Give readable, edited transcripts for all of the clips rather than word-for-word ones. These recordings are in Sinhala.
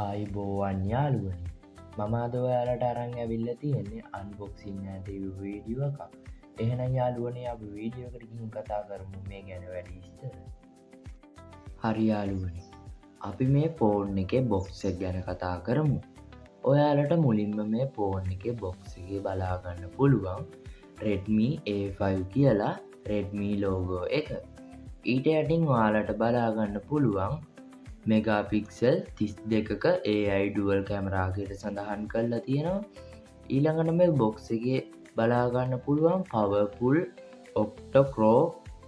ආයිබෝවන් යාළුවනි, මම අද ඔයාලට අරන් ඇවිල්ලා තියෙන්නේ අන්බොක්සින් රිවිව් වීඩියෝ එකක්. එහෙනම් යාළුවනේ අපි වීඩියෝ එකට ගිහින් කතා කරමු මේ ගැන වැඩි විස්තර. හරි යාළුවනි, අපි මේ ෆෝන් එකේ බොක්ස් එක ගැන කතා කරමු. ඔයාලට මුලින්ම මේ ෆෝන් එකේ බොක්ස් එකේ බලා ගන්න පුළුවන් Redmi A5 කියලා Redmi logo එක. ඊට යටින් ඔයාලට බලා ගන්න පුළුවන් මෙගාපික්සල් 32ක AI ඩුවල් කැමරා කියලා සඳහන් කරලා තියෙනවා. ඊළඟට මේ බොක්ස් එකේ බලා ගන්න පුළුවන් පවර්ෆුල් ඔක්ටෝ කෝ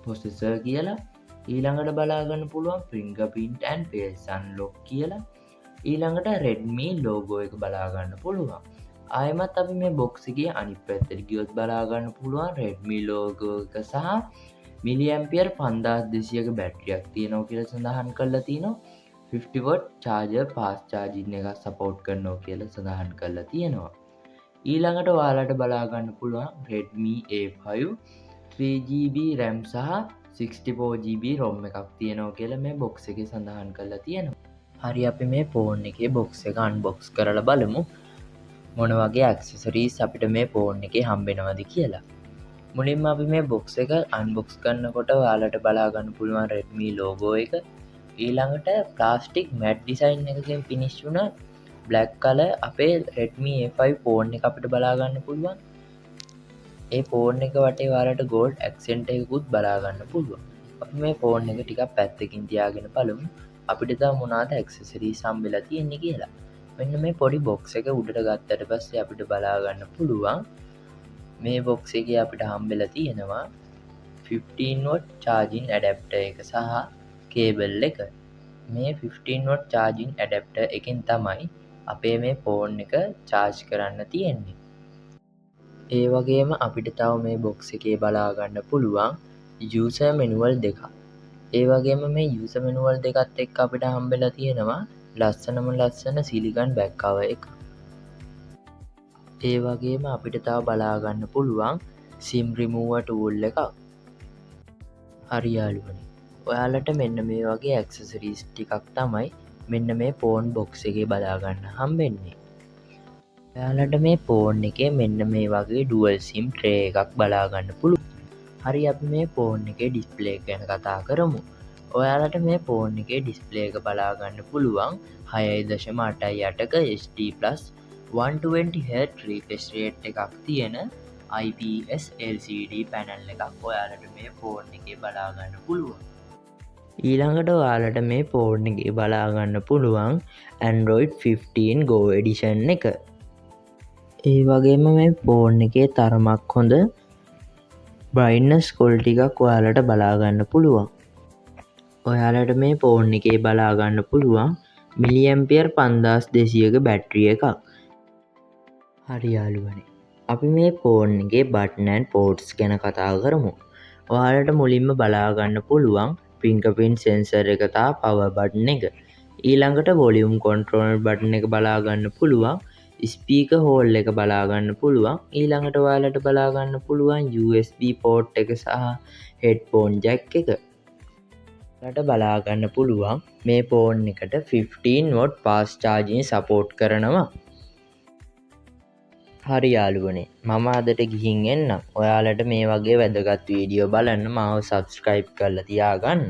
ප්‍රොසෙසර් කියලා. ඊළඟට බලා ගන්න පුළුවන් fingerprint and face unlock කියලා. ඊළඟට Redmi logo එක බලා ගන්න පුළුවන්. ආයෙමත් අපි මේ බොක්ස් එකේ අනිත් පැත්තට ගියොත් බලා ගන්න පුළුවන් Redmi logo එක සහ මිලිඇම්පියර් 5200ක බැටරියක් තියෙනවා කියලා සඳහන් කරලා තිනවා. 50W charger fast charging එක support කරනවා කියලා සඳහන් කරලා තියෙනවා. ඊළඟට ඔයාලට බලා ගන්න පුළුවන් Redmi A5 3GB RAM සහ 64GB ROM එකක් තියෙනවා කියලා මේ box එකේ සඳහන් කරලා තියෙනවා. හරි, අපි මේ ෆෝන් එකේ box එක unbox කරලා බලමු මොන වගේ accessories අපිට මේ ෆෝන් එකේ හම්බෙනවද කියලා. මුලින්ම අපි මේ box එක unbox කරනකොට ඔයාලට බලා ගන්න පුළුවන් Redmi logo එක. ඊළඟට ප්ලාස්ටික් මැට් ඩිසයින් එකකින් ෆිනිෂ් වුණ බ්ලැක් කලර් අපේ Redmi A5 ෆෝන් එක අපිට බලා ගන්න පුළුවන්. ඒ ෆෝන් එක වටේ ඔයාලට gold accent එකකුත් බලා ගන්න පුළුවන්. අපි මේ ෆෝන් එක ටිකක් පැත්තකින් තියාගෙන බලමු අපිට තව මොනවාද accessories හම්බෙලා තියෙන්නේ කියලා. මෙන්න මේ පොඩි box එක උඩට ගත්තට පස්සේ අපිට බලා ගන්න පුළුවන් මේ box එකේ අපිට හම්බෙලා තියෙනවා 15W charging adapter එක සහ කේබල් එක. මේ 15W charging adapter එකෙන් තමයි අපේ මේ ෆෝන් එක charge කරන්න තියෙන්නේ. ඒ වගේම අපිට තව මේ box එකේ බලා ගන්න පුළුවන් user manual දෙකක්. ඒ වගේම මේ user manual දෙකත් එක්ක අපිට හම්බෙලා තියෙනවා ලස්සන silicon back cover එක. ඒ වගේම අපිට තව බලා ගන්න පුළුවන් sim remover tool එකක්. හරි යාළුවනි, ඔයාලට මෙන්න මේ වගේ ඇක්සසරීස් ටිකක් තමයි මෙන්න මේ ෆෝන් බොක්ස් එකේ බලා ගන්න හම්බෙන්නේ. ඔයාලට මේ ෆෝන් එකේ මෙන්න මේ වගේ ඩුවල් සිම් ට්‍රේ එකක් බලා ගන්න පුළුවන්. හරි, අපි මේ ෆෝන් එකේ ඩිස්ප්ලේ එක ගැන කතා කරමු. ඔයාලට මේ ෆෝන් එකේ ඩිස්ප්ලේ එක බලා ගන්න පුළුවන් 6.88ක HD+ 120Hz refresh rate එකක් තියෙන IPS LCD පැනල් එකක් ඔයාලට මේ ෆෝන් එකේ බලා ගන්න පුළුවන්. ඊළඟට ඔයාලට මේ ෆෝන් එකේ බලා ගන්න පුළුවන් Android 15 Go edition එක. ඒ වගේම මේ ෆෝන් එකේ තරමක් හොඳ brightness quality එකක් ඔයාලට බලා ගන්න පුළුවන්. ඔයාලට මේ ෆෝන් එකේ බලා ගන්න පුළුවන් මිලිඇම්පියර් 5200ක බැටරි එකක්. හරි යාළුවනේ, අපි මේ ෆෝන් එකේ button and ports ගැන කතා කරමු. ඔයාලට මුලින්ම බලා ගන්න පුළුවන් fingerprint sensor එක තා power button එක. ඊළඟට volume control button එක බලා ගන්න පුළුවන්. speaker hole එක බලා ගන්න පුළුවන්. ඊළඟට ඔයාලට බලා ගන්න පුළුවන් USB port එක සහ headphone jack එක. ඔයාලට බලා ගන්න පුළුවන් මේ ෆෝන් එකට 15W fast charging support කරනවා. හරි යාළුවනේ, මම අදට ගිහින් එන්නම්. ඔයාලට මේ වගේ වැදගත් වීඩියෝ බලන්න මාව subscribe කරලා තියාගන්න.